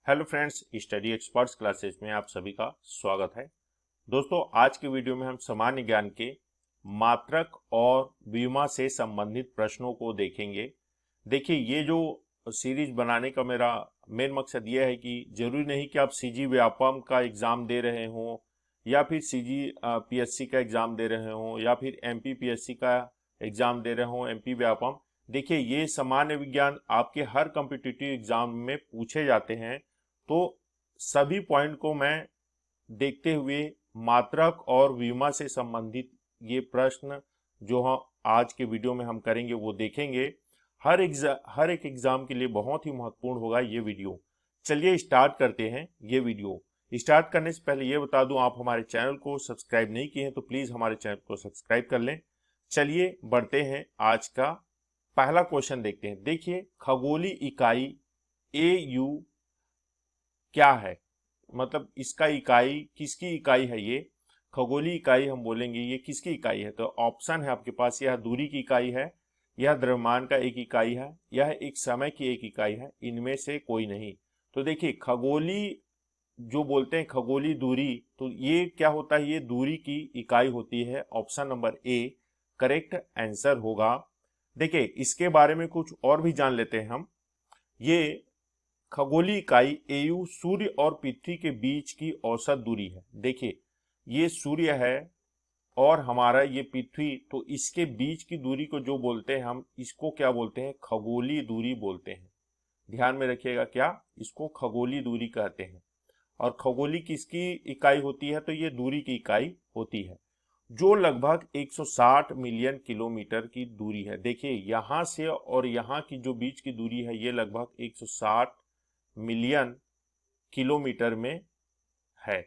Hello friends, study experts classes में आप सभी का स्वागत है। दोस्तों, आज के वीडियो में हम सामान्य ज्ञान के मात्रक और विमा से संबंधित प्रश्नों को देखेंगे। देखिए, ये जो सीरीज बनाने का मेरा मेन मकसद ये है कि जरूरी नहीं कि आप सीजी व्यापम का एग्जाम दे रहे हों या फिर सीजी पीएससी का एग्जाम दे रहे हों या फिर एमपी पीएससी का एग्जाम दे रहे हों, एमपी व्यापम। देखिए, ये सामान्य विज्ञान आपके हर कॉम्पिटिटिव एग्जाम में पूछे जाते हैं, तो सभी पॉइंट को मैं देखते हुए मात्रक और विमा से संबंधित ये प्रश्न जो हम आज के वीडियो में हम करेंगे वो देखेंगे। हर एक एग्जाम के लिए बहुत ही महत्वपूर्ण होगा ये वीडियो। चलिए स्टार्ट करते हैं ये वीडियो। स्टार्ट करने से पहले ये बता दूं, आप हमारे चैनल को सब्सक्राइब नहीं किए हैं तो प्लीज हमारे चैनल को सब्सक्राइब कर लें। चलिए बढ़ते हैं, आज का पहला क्वेश्चन देखते हैं। देखिए, खगोलीय इकाई AU क्या है, मतलब इसका इकाई किसकी इकाई है। ये खगोलीय इकाई हम बोलेंगे, ये किसकी इकाई है? तो ऑप्शन है आपके पास, यह दूरी की इकाई है, यह द्रव्यमान का एक इकाई है, यह एक समय की एक इकाई है, इनमें से कोई नहीं। तो देखिए, खगोलीय जो बोलते हैं खगोलीय दूरी, तो ये क्या होता है? ये दूरी की इकाई होती है। Option number A correct answer होगा। देखिए, इसके बारे में कुछ और भी जान लेते हैं हम। ये खगोलीय इकाई AU सूर्य और पृथ्वी के बीच की औसत दूरी है। देखिए, ये सूर्य है और हमारा ये पृथ्वी, तो इसके बीच की दूरी को जो बोलते हैं हम, इसको क्या बोलते हैं? खगोलीय दूरी बोलते हैं। ध्यान में रखिएगा, क्या इसको खगोलीय दूरी कहते हैं। और खगोलीय किसकी इकाई होती है? तो ये दूरी की इकाई होती है, जो लगभग 160 मिलियन किलोमीटर की दूरी है। देखिए, यहां से और यहां की जो बीच की दूरी है, ये लगभग 160 मिलियन किलोमीटर में है।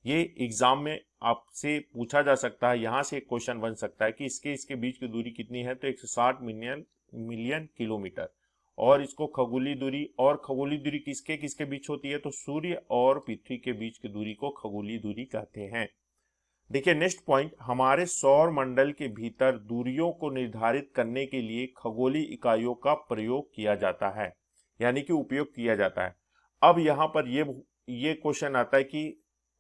ये एग्जाम में आपसे पूछा जा सकता है, यहां से एक क्वेश्चन बन सकता है कि इसके बीच की दूरी कितनी है, तो 160 मिलियन किलोमीटर। और इसको खगोलीय दूरी, और खगोलीय दूरी किसके किसके बीच होती है? तो सूर्य और पृथ्वी के बीच की दूरी को खगोलीय दूरी कहते हैं। देखिए, नेक्स्ट पॉइंट, हमारे सौर मंडल के भीतर दूरियों को निर्धारित करने के लिए खगोलीय इकाइयों का प्रयोग किया जाता है, यानी कि उपयोग किया जाता है। अब यहां पर ये क्वेश्चन आता है कि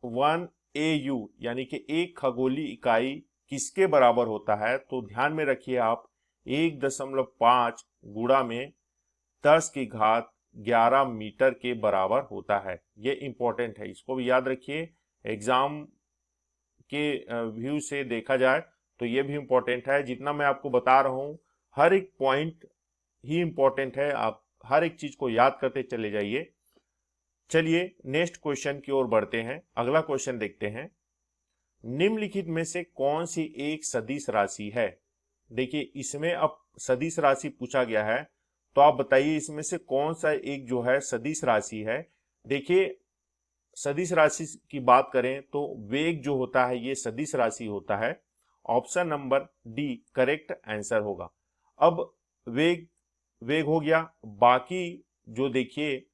1 AU यानी कि एक खगोलीय इकाई किसके बराबर होता है? तो ध्यान में रखिए आप, 1.5 गुणा में 10 की घात 11 मीटर के बराबर होता है। ये इंपॉर्टेंट है, इसको भी याद रखिए। एग्जाम के व्यू से देखा जाए तो ये भी इंपॉर्टेंट है। जितना मैं आपको बता रहा हूं, हर एक पॉइंट ही इंपॉर्टेंट है, आप हर एक चीज को याद करते चले जाइए। चलिए नेक्स्ट क्वेश्चन की ओर बढ़ते हैं। अगला क्वेश्चन देखते हैं, निम्नलिखित में से कौन सी एक सदिश राशि है? देखिए, इसमें अब सदिश राशि पूछा गया है, तो आप बताइए इसमें से कौन सा एक जो है सदिश राशि है। देखिए, सदिश राशि की बात करें तो वेग जो होता है ये सदिश राशि होता है। Option number D correct answer होगा। अब वेग वेग हो गया। बाकी जो देखिए,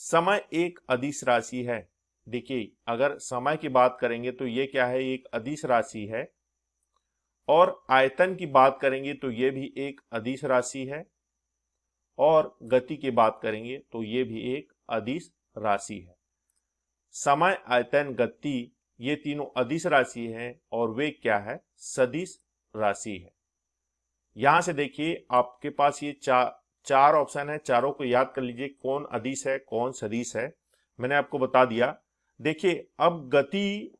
समय एक अदिश राशि है। देखिए, अगर समय की बात करेंगे तो ये क्या है? एक अदिश राशि है। और आयतन की बात करेंगे तो ये भी एक अदिश राशि है। और गति की बात करेंगे तो ये भी एक अदिश राशि है। समय, आयतन, गति, ये तीनों अदिश राशि हैं और वे क्या है? सदिश राशि है। यहां से देखिए, आपके पास ये चार ऑप्शन है, चारों को याद कर लीजिए, कौन अदिश है कौन सदिश है, मैंने आपको बता दिया। देखिए, अब गति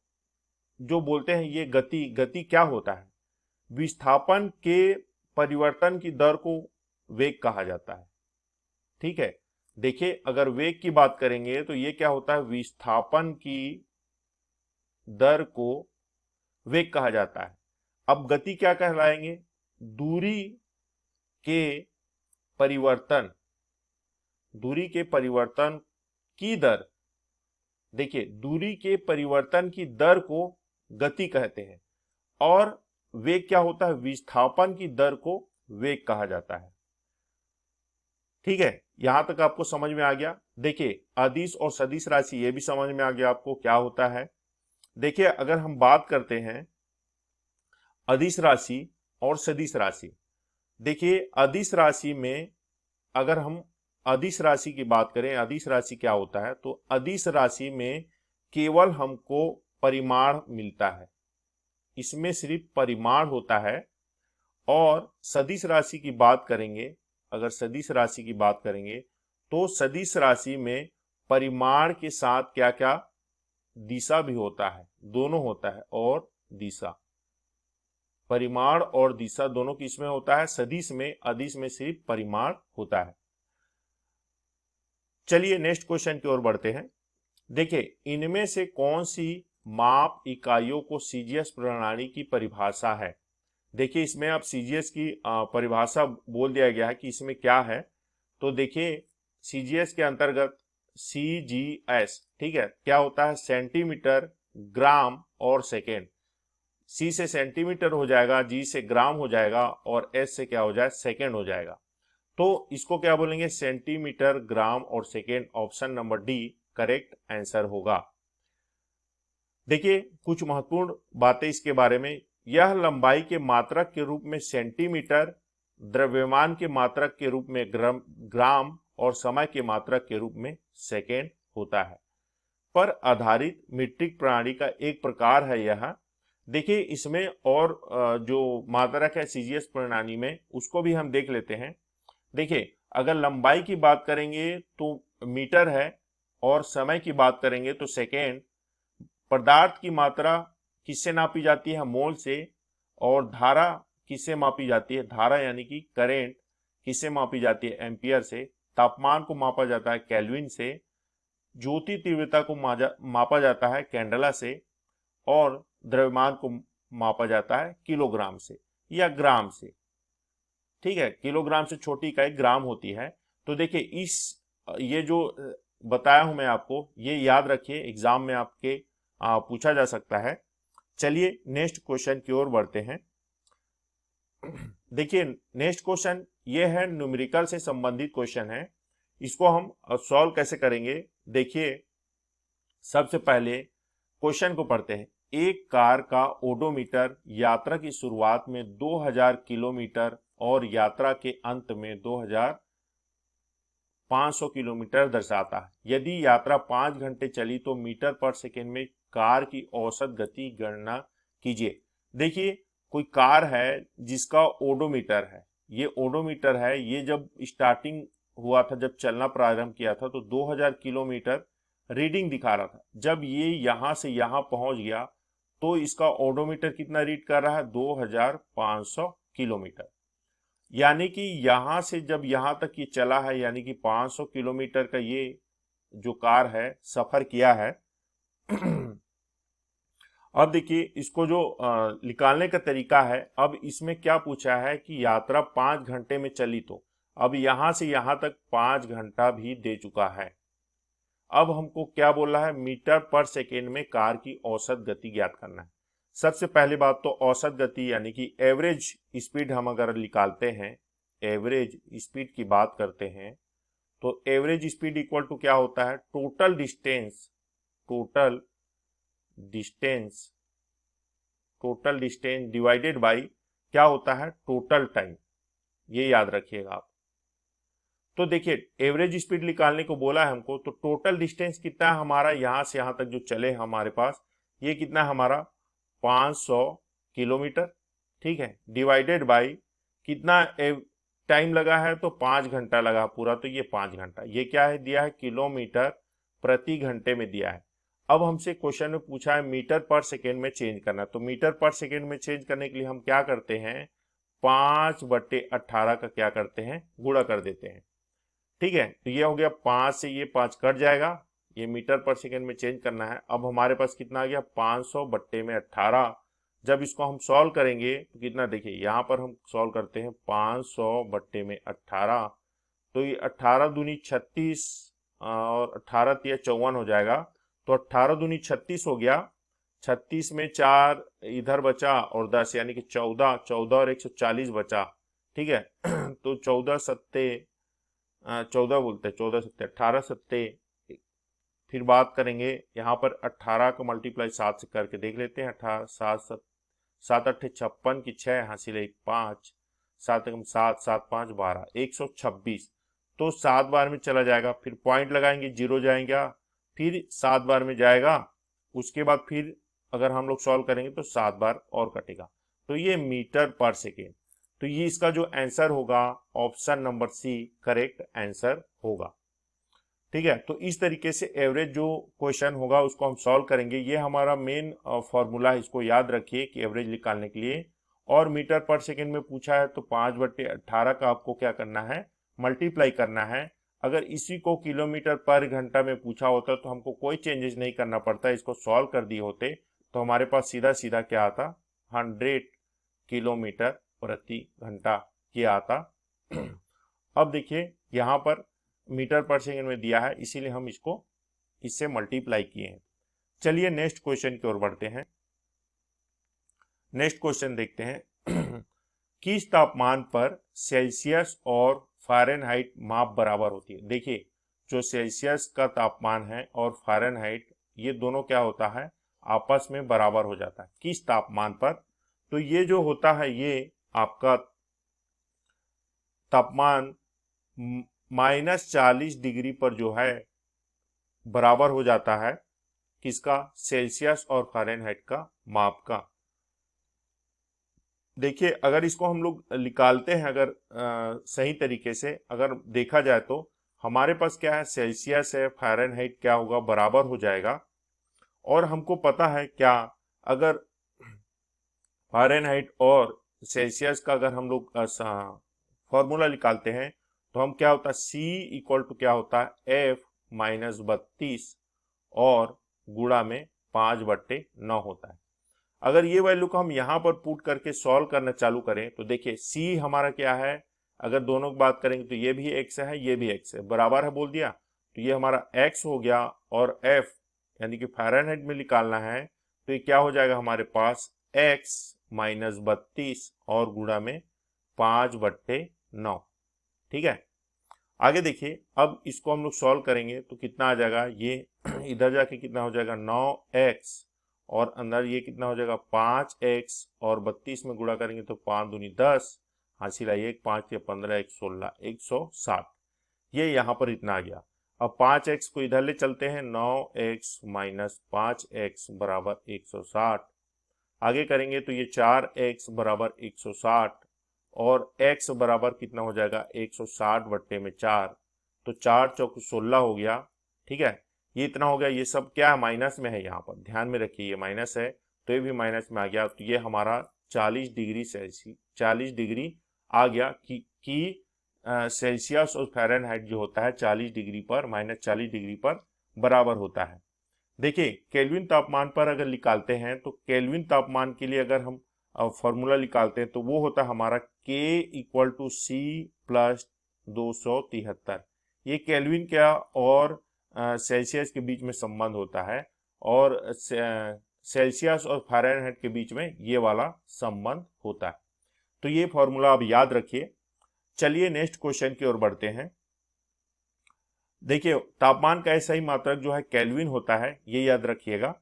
जो बोलते हैं, ये गति गति क्या होता है? विस्थापन के परिवर्तन की दर को वेग कहा जाता है। ठीक है, देखिए, अगर वेग की बात करेंगे तो ये क्या होता है? विस्थापन की दर को वेग कहा जाता है। अब गति क्या कहलाएंगे? दूरी के परिवर्तन, दूरी के परिवर्तन की दर। देखिए, दूरी के परिवर्तन की दर को गति कहते हैं। और वेग क्या होता है? विस्थापन की दर को वेग कहा जाता है। ठीक है, यहां तक आपको समझ में आ गया। देखिए, अदिश और सदिश राशि ये भी समझ में आ गया आपको क्या होता है। देखिए, अगर हम बात करते हैं अदिश राशि और सदिश राशि, देखिए अदिश राशि में अगर हम अदिश राशि की बात करें, अदिश राशि क्या होता है, तो अदिश राशि में केवल हमको परिमाण मिलता है, इसमें सिर्फ परिमाण होता है। और सदिश राशि की बात करेंगे, अगर सदिश राशि की बात करेंगे तो सदिश राशि में परिमाण के साथ क्या क्या दिशा भी होता है, दोनों होता है, और दिशा, परिमाण और दिशा दोनों किसमें होता है, सदिश में। अदिश में सिर्फ परिमाण होता है। चलिए नेक्स्ट क्वेश्चन की ओर बढ़ते हैं। देखिए, इनमें से कौन सी माप इकाइयों को सीजीएस प्रणाली की परिभाषा है। देखिए, इसमें अब सीजीएस की परिभाषा बोल दिया गया है कि इसमें क्या है। तो देखिए, सीजीएस के अंतर्गत सीजीएस, ठीक है, क्या होता है, सेंटीमीटर, ग्राम और सेकेंड। सी से सेंटीमीटर हो जाएगा, जी से ग्राम हो जाएगा, और एस से क्या हो जाए, सेकेंड हो जाएगा। तो इसको क्या बोलेंगे, सेंटीमीटर, ग्राम और second. Option number D correct answer होगा। देखिए, कुछ महत्वपूर्ण बातें इसके बारे में। यह लंबाई के मात्रक के रूप में सेंटीमीटर, द्रव्यमान के मात्रक के रूप में ग्राम और समय के मात्रक के रूप में सेकेंड होता है। पर आधारित मीट्रिक प्रणाली का एक प्रकार है यह। देखिए, इसमें और जो मात्रक है सीजीएस प्रणाली में, उसको भी हम देख लेते हैं। देखिए, अगर लंबाई की बात करेंगे तो मीटर है, और समय की बात करेंगे तो सेकेंड। पदार्थ की मात्रा किससे नापी जाती है, मोल से। और धारा किससे मापी जाती है, धारा यानी कि करेंट किससे मापी जाती है, एम्पियर से। तापमान को मापा जाता है केल्विन से। ज्योति तीव्रता को मापा जाता है कैंडेला से। और द्रव्यमान को मापा जाता है किलोग्राम से या ग्राम से। ठीक है, किलोग्राम से छोटी इकाई ग्राम होती है। तो देखिए, ये जो बताया हूं मैं आपको, ये याद रखिए, एग्जाम में आपके पूछा जा सकता है। चलिए नेक्स्ट क्वेश्चन की ओर बढ़ते हैं। देखिए, नेक्स्ट क्वेश्चन ये है, न्यूमेरिकल से संबंधित क्वेश्चन है। इसको हम सॉल्व कैसे करेंगे। देखिए, सबसे पहले क्वेश्चन को पढ़ते हैं। एक कार का ओडोमीटर यात्रा की शुरुआत में 2000 किलोमीटर और यात्रा के अंत में 2500 किलोमीटर दर्शाता है। यदि यात्रा 5 घंटे चली तो मीटर पर सेकेंड में कार की औसत गति गणना कीजिए। देखिए, कोई कार है जिसका ओडोमीटर है, ये ओडोमीटर है, ये जब स्टार्टिंग हुआ था, जब चलना प्रारंभ किया था, तो 2000 किलोमीटर रीडिंग दिखा रहा था। जब ये यहां से यहां पहुंच गया तो इसका ओडोमीटर कितना रीड कर रहा है, 2500 किलोमीटर। यानी कि यहां से जब यहां तक ये चला है, यानी कि 500 किलोमीटर का ये जो कार है सफर किया है। अब देखिए, इसको जो निकालने का तरीका है, अब इसमें क्या पूछा है कि यात्रा 5 घंटे में चली, तो अब यहां से यहां तक 5 घंटा भी दे चुका है। अब हमको क्या बोल रहा है, मीटर पर सेकेंड में कार की औसत गति ज्ञात करना है। सबसे पहली बात तो औसत गति यानी कि एवरेज स्पीड हम अगर निकालते हैं, एवरेज स्पीड की बात करते हैं, तो एवरेज स्पीड इक्वल टू क्या होता है, total distance, total distance, total distance divided by क्या होता है, टोटल टाइम। ये याद रखिएगा आप। तो देखिए, एवरेज स्पीड निकालने को बोला है हमको, तो टोटल डिस्टेंस कितना है हमारा, यहां से यहां तक जो चले हमारे पास, ये कितना है हमारा, 500 किलोमीटर। ठीक है, डिवाइडेड बाय कितना टाइम लगा है, तो 5 घंटा लगा पूरा, तो ये 5 घंटा। ये क्या है, दिया है किलोमीटर प्रति घंटे में दिया है। अब हमसे क्वेश्चन में पूछा है मीटर पर सेकेंड में चेंज करना। तो मीटर पर सेकेंड में चेंज करने के लिए हम क्या करते हैं, 5/18 का क्या करते हैं, गुणा कर देते हैं। ठीक है, तो ये हो गया, 5 से ये 5 कट जाएगा, ये मीटर पर सेकेंड में चेंज करना है। अब हमारे पास कितना आ गया, 500/18। जब इसको हम सॉल्व करेंगे तो कितना, देखिए यहाँ पर हम सॉल्व करते हैं 500/18, तो ये 18 दूनी 36 और 18 तिया 54 हो जाएगा। तो 18 दूनी 36 हो गया, 36 में 4 इधर बचा और 10 यानी कि 14, 14 और 140 बचा। ठीक है, तो 14 सत्ते 14 बोलते हैं, 14 सत्ते 18 सत्ते। फिर बात करेंगे यहाँ पर 18 का मल्टीप्लाई 7 से करके देख लेते हैं। 18 7 8 56 की 6 हासिल 1 5 7 7 7 5 12 126। तो 7 बार में चला जाएगा, फिर पॉइंट लगाएंगे, 0 जाएगा, फिर 7 बार में जाएगा, उसके बाद फिर अगर हम लोग सॉल्व करेंगे तो 7 बार और कटेगा। तो ये मीटर पर सेकेंड। तो ये इसका जो आंसर होगा option number C correct answer होगा। ठीक है, तो इस तरीके से एवरेज जो क्वेश्चन होगा उसको हम सॉल्व करेंगे। ये हमारा मेन फॉर्मूला है, इसको याद रखिए कि एवरेज निकालने के लिए। और मीटर पर सेकेंड में पूछा है तो 5/18 का आपको क्या करना है, मल्टीप्लाई करना है। अगर इसी को किलोमीटर पर घंटा में पूछा होता तो हमको कोई चेंजेस नहीं करना पड़ता, इसको सॉल्व कर दिए होते तो हमारे पास सीधा सीधा क्या आता, 100 किलोमीटर प्रति घंटा किया आता। अब देखिए यहाँ पर मीटर पर सेकेंड में दिया है, इसीलिए हम इसको इससे मल्टीप्लाई किए हैं। चलिए नेक्स्ट क्वेश्चन की ओर बढ़ते हैं। नेक्स्ट क्वेश्चन देखते हैं किस तापमान पर सेल्सियस और फ़ारेनहाइट माप बराबर होती है। देखिए जो सेल्सियस का तापमान है और फ़ारेनहाइट, ये दोनों क्या होता है, आपस में बराबर हो जाता है। किस तापमान पर, तो ये जो होता है ये आपका तापमान -40 डिग्री पर जो है बराबर हो जाता है किसका, सेल्सियस और फ़ारेनहाइट का माप का। देखिए अगर इसको हम लोग निकालते हैं, अगर सही तरीके से अगर देखा जाए तो हमारे पास क्या है, सेल्सियस है, फ़ारेनहाइट क्या होगा, बराबर हो जाएगा। और हमको पता है क्या, अगर फ़ारेनहाइट और सेल्सियस का अगर हम लोग फॉर्मूला निकालते हैं तो हम क्या होता है, C इक्वल टू क्या होता है, F-32 और गुणा में 5/9 होता है। अगर ये वैल्यू को हम यहाँ पर पुट करके सॉल्व करना चालू करें तो देखिए C हमारा क्या है, अगर दोनों की बात करेंगे तो ये भी x है, ये भी x है, बराबर है बोल दिया, तो ये हमारा x हो गया। और F यानी कि फ़ारेनहाइट में निकालना है तो ये क्या हो जाएगा हमारे पास, x-32 और गुणा में 5/9। ठीक है, आगे देखिए अब इसको हम लोग सॉल्व करेंगे तो कितना आ जाएगा, ये इधर जाके कितना हो जाएगा, 9x और अंदर ये कितना हो जाएगा, 5x और 32 में गुणा करेंगे तो 5 दूनी 10, हासिल आई 1, 5 या 15, 1 16, 160। ये यहाँ पर इतना आ गया। अब 5x को इधर ले चलते हैं, 9x माइनस 5x बराबर 160। आगे करेंगे तो ये 4x बराबर 160 और x बराबर कितना हो जाएगा, 160/4, तो 4 चौक 16 हो गया। ठीक है, ये इतना हो गया। ये सब क्या है, माइनस में है, यहाँ पर ध्यान में रखिए ये माइनस है तो ये भी माइनस में आ गया। तो ये हमारा 40 डिग्री सेल्सियस 40 डिग्री आ गया कि सेल्सियस और फ़ारेनहाइट जो होता है 40 डिग्री पर, -40 डिग्री पर बराबर होता है। देखिए केल्विन तापमान पर अगर निकालते हैं तो केल्विन तापमान के लिए अगर हम फॉर्मूला निकालते हैं तो वो होता है हमारा K = C + 273। ये केल्विन क्या और सेल्सियस के बीच में संबंध होता है और सेल्सियस और फ़ारेनहाइट के बीच में ये वाला संबंध होता है। तो ये फॉर्मूला आप याद रखिए। चलिए नेक्स्ट क्वेश्चन की ओर बढ़ते हैं। देखिए तापमान का ऐसा ही मात्रक जो है केल्विन होता है, ये याद रखिएगा।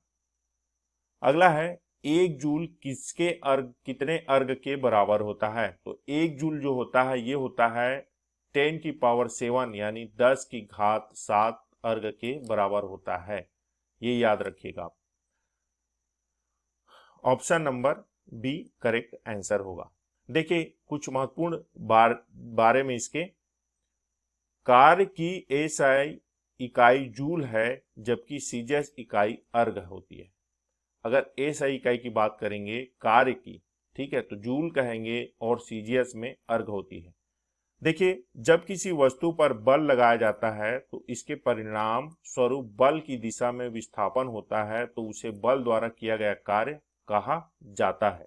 अगला है 1 जूल कितने अर्ग के बराबर होता है। तो 1 जूल जो होता है ये होता है 10⁷ यानी 10⁷ अर्ग के बराबर होता है, ये याद रखिएगा। Option number B correct answer होगा। देखिए कुछ महत्वपूर्ण बारे में इसके, कार्य की एसआई इकाई जूल है जबकि सीजीएस इकाई अर्ग होती है। अगर एसआई इकाई की बात करेंगे कार्य की, ठीक है, तो जूल कहेंगे और सीजीएस में अर्ग होती है। देखिए जब किसी वस्तु पर बल लगाया जाता है तो इसके परिणाम स्वरूप बल की दिशा में विस्थापन होता है, तो उसे बल द्वारा किया गया कार्य कहा जाता है।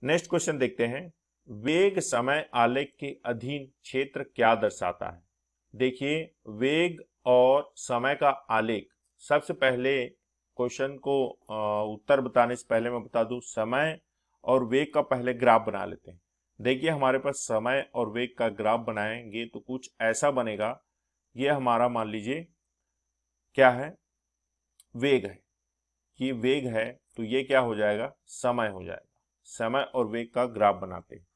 नेक्स्ट क्वेश्चन देखते हैं, वेग समय आलेख के अधीन क्षेत्र क्या दर्शाता है। देखिए वेग और समय का आलेख, सबसे पहले क्वेश्चन को उत्तर बताने से पहले मैं बता दूं, समय और वेग का पहले ग्राफ बना लेते हैं। देखिए हमारे पास समय और वेग का ग्राफ बनाएंगे तो कुछ ऐसा बनेगा। ये हमारा मान लीजिए क्या है, वेग है, ये वेग है तो ये क्या हो जाएगा, समय हो जाएगा। समय और वेग का ग्राफ बनाते हैं।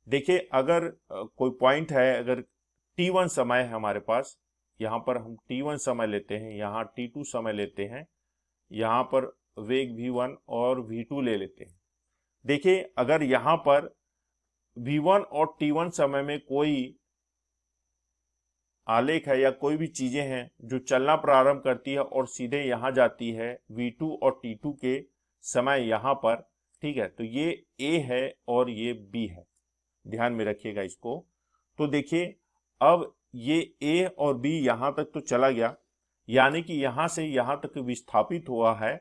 देखिए अगर कोई पॉइंट है, अगर t1 समय है हमारे पास, यहाँ पर हम t1 समय लेते हैं, यहाँ t2 समय लेते हैं, यहाँ पर वेग v1 और v2 ले लेते हैं। देखिए अगर यहाँ पर v1 और t1 समय में कोई आलेख है या कोई भी चीजें हैं जो चलना प्रारंभ करती है और सीधे यहाँ जाती है v2 और t2 के समय यहाँ पर, ठीक है, तो ये a है और ये b है, ध्यान में रखिएगा इसको। तो देखिए अब ये a और b यहाँ तक तो चला गया, यानी कि यहाँ से यहाँ तक विस्थापित हुआ है।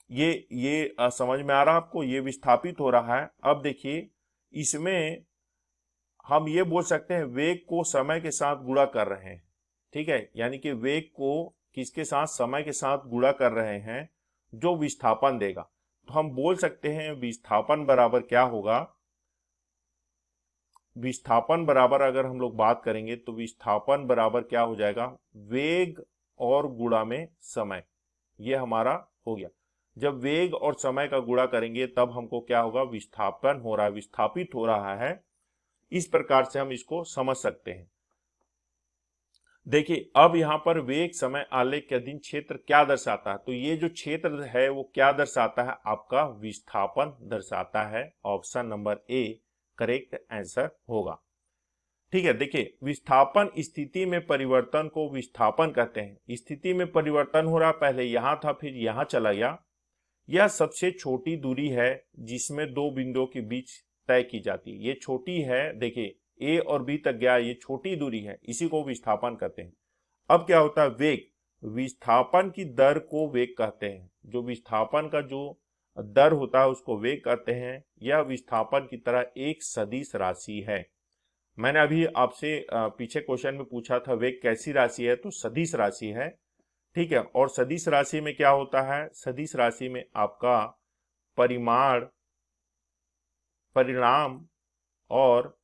ये समझ में आ रहा है आपको, ये विस्थापित हो रहा है। अब देखिए इसमें हम ये बोल सकते हैं वेग को समय के साथ गुणा कर रहे हैं, ठीक है, यानी कि वेग को किसके साथ, समय के साथ गुणा कर रहे हैं, जो विस्थापन देगा। तो हम बोल सकते हैं विस्थापन बराबर क्या होगा, विस्थापन बराबर अगर हम लोग बात करेंगे तो विस्थापन बराबर क्या हो जाएगा, वेग और गुणा में समय। ये हमारा हो गया। जब वेग और समय का गुणा करेंगे तब हमको क्या होगा, विस्थापन हो रहा है, विस्थापित हो रहा है। इस प्रकार से हम इसको समझ सकते हैं। देखिए अब यहाँ पर वेग समय आलेख के अधीन क्षेत्र क्या दर्शाता है, तो ये जो क्षेत्र है वो क्या दर्शाता है, आपका विस्थापन दर्शाता है। Option number A correct answer होगा। ठीक है, देखिए विस्थापन स्थिति में परिवर्तन को विस्थापन कहते हैं। स्थिति में परिवर्तन हो रहा, पहले यहां था फिर यहां चला गया। यह सबसे छोटी दूरी है जिसमें दो बिंदुओं के बीच तय की जाती है। ये छोटी है, देखिए ए और बी तक गया, ये छोटी दूरी है, इसी को विस्थापन कहते हैं। अब क्या होता है, वेग, विस्थापन की दर को वेग कहते हैं। जो विस्थापन का जो दर होता है उसको वेग कहते हैं। यह विस्थापन की तरह एक सदिश राशि है। मैंने अभी आपसे पीछे क्वेश्चन में पूछा था वेग कैसी राशि है, तो सदिश राशि है, ठीक है। और सदिश राशि में क्या होता है, सदिश राशि में आपका परिमाण, परिणाम और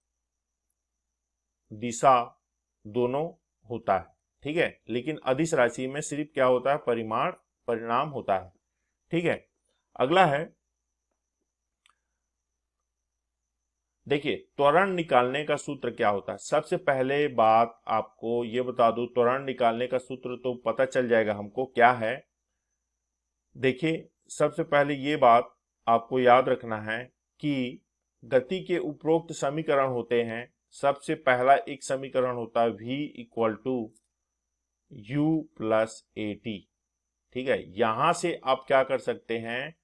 दिशा दोनों होता है, ठीक है। लेकिन अदिश राशि में सिर्फ क्या होता है, परिमाण परिणाम होता है, ठीक है। अगला है, देखिए त्वरण निकालने का सूत्र क्या होता है। सबसे पहले बात आपको ये बता दूं, त्वरण निकालने का सूत्र तो पता चल जाएगा हमको क्या है। देखिए सबसे पहले ये बात आपको याद रखना है कि गति के उपरोक्त समीकरण होते हैं। सबसे पहला एक समीकरण होता है v equal to u plus a t, ठीक है। यहां से आप क्या कर सकते हैं,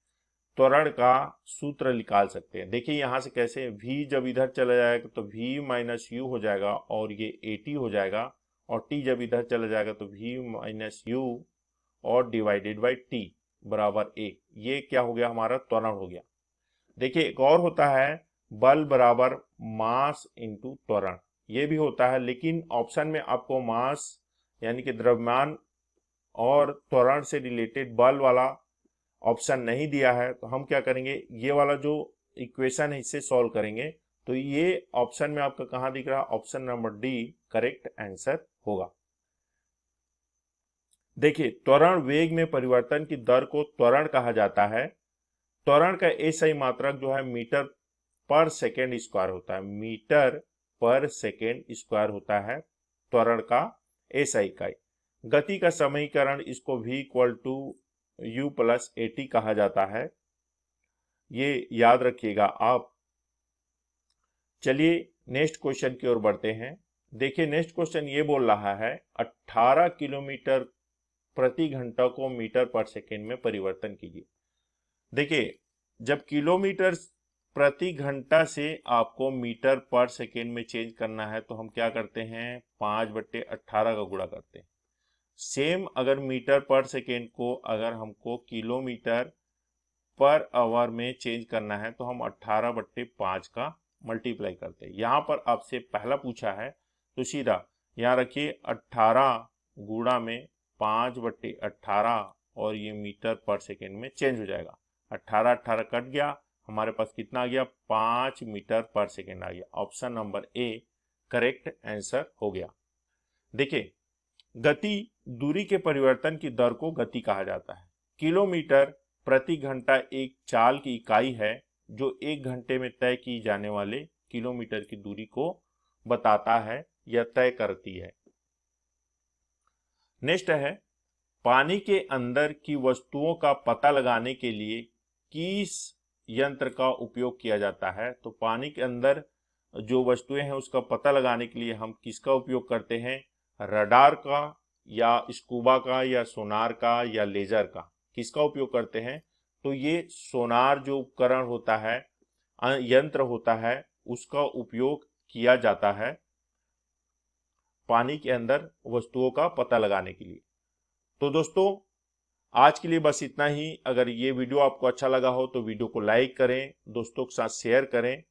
त्वरण का सूत्र निकाल सकते हैं। देखिए यहां से कैसे, v जब इधर चला जाएगा तो v माइनस यू हो जाएगा और ये ए टी हो जाएगा, और t जब इधर चला जाएगा तो v माइनस यू और डिवाइडेड बाई टी बराबर ए। ये क्या हो गया, हमारा त्वरण हो गया। देखिए एक और होता है बल बराबर मास इंटू त्वरण, ये भी होता है, लेकिन ऑप्शन में आपको मास यानी कि द्रव्यमान और त्वरण से रिलेटेड बल वाला ऑप्शन नहीं दिया है। तो हम क्या करेंगे, ये वाला जो इक्वेशन है इससे सॉल्व करेंगे। तो ये ऑप्शन में आपका कहां दिख रहा है, option number D correct answer होगा। देखिए त्वरण वेग में परिवर्तन की दर को त्वरण कहा जाता है। त्वरण का एसआई मात्रक जो है मीटर पर सेकेंड स्क्वायर होता है, मीटर पर सेकेंड स्क्वायर होता है त्वरण का एसआई इकाई। गति का समीकरण इसको v equal to u plus a t कहा जाता है, ये याद रखिएगा आप। चलिए नेक्स्ट क्वेश्चन की ओर बढ़ते हैं। देखिए नेक्स्ट क्वेश्चन ये बोल रहा है 18 किलोमीटर प्रति घंटा को मीटर पर सेकेंड में परिवर्तन कीजिए। देखिए जब किलोमीटर प्रति घंटा से आपको मीटर पर सेकेंड में चेंज करना है तो हम क्या करते हैं, 5/18 का गुणा करते हैं। सेम अगर मीटर पर सेकेंड को अगर हमको किलोमीटर पर आवर में चेंज करना है तो हम 18/5 का मल्टीप्लाई करते हैं। यहाँ पर आपसे पहला पूछा है तो सीधा यहाँ रखिए 18 गुणा में 5/18 और ये मीटर पर सेकेंड में चेंज हो जाएगा। 18 कट गया, हमारे पास कितना आ गया, 5 मीटर पर सेकेंड आ गया। Option number A correct answer हो गया। देखिए गति दूरी के परिवर्तन की दर को गति कहा जाता है। किलोमीटर प्रति घंटा एक चाल की इकाई है जो 1 घंटे में तय की जाने वाले किलोमीटर की दूरी को बताता है या तय करती है। नेक्स्ट है, पानी के अंदर की वस्तुओं का पता लगाने के लिए किस यंत्र का उपयोग किया जाता है? तो पानी के अंदर जो वस्तुएं हैं उसका पता लगाने के लिए हम किसका उपयोग करते हैं? रडार का या स्कूबा का या सोनार का या लेजर का, किसका उपयोग करते हैं? तो ये सोनार जो उपकरण होता है, यंत्र होता है, उसका उपयोग किया जाता है पानी के अंदर वस्तुओं का पता लगाने के लिए। तो दोस्तों आज के लिए बस इतना ही। अगर ये वीडियो आपको अच्छा लगा हो तो वीडियो को लाइक करें, दोस्तों के साथ शेयर करें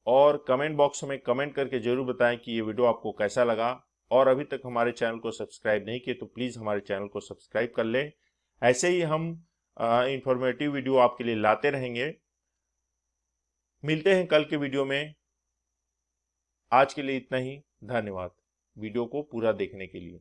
और कमेंट बॉक्स में कमेंट करके जरूर बताएं कि ये वीडियो आपको कैसा लगा। और अभी तक हमारे चैनल को सब्सक्राइब नहीं किए तो प्लीज़ हमारे चैनल को सब्सक्राइब कर लें। ऐसे ही हम इंफॉर्मेटिव वीडियो आपके लिए लाते रहेंगे। मिलते हैं कल के वीडियो में। आज के लिए इतना ही। धन्यवाद वीडियो को पूरा देखने के लिए।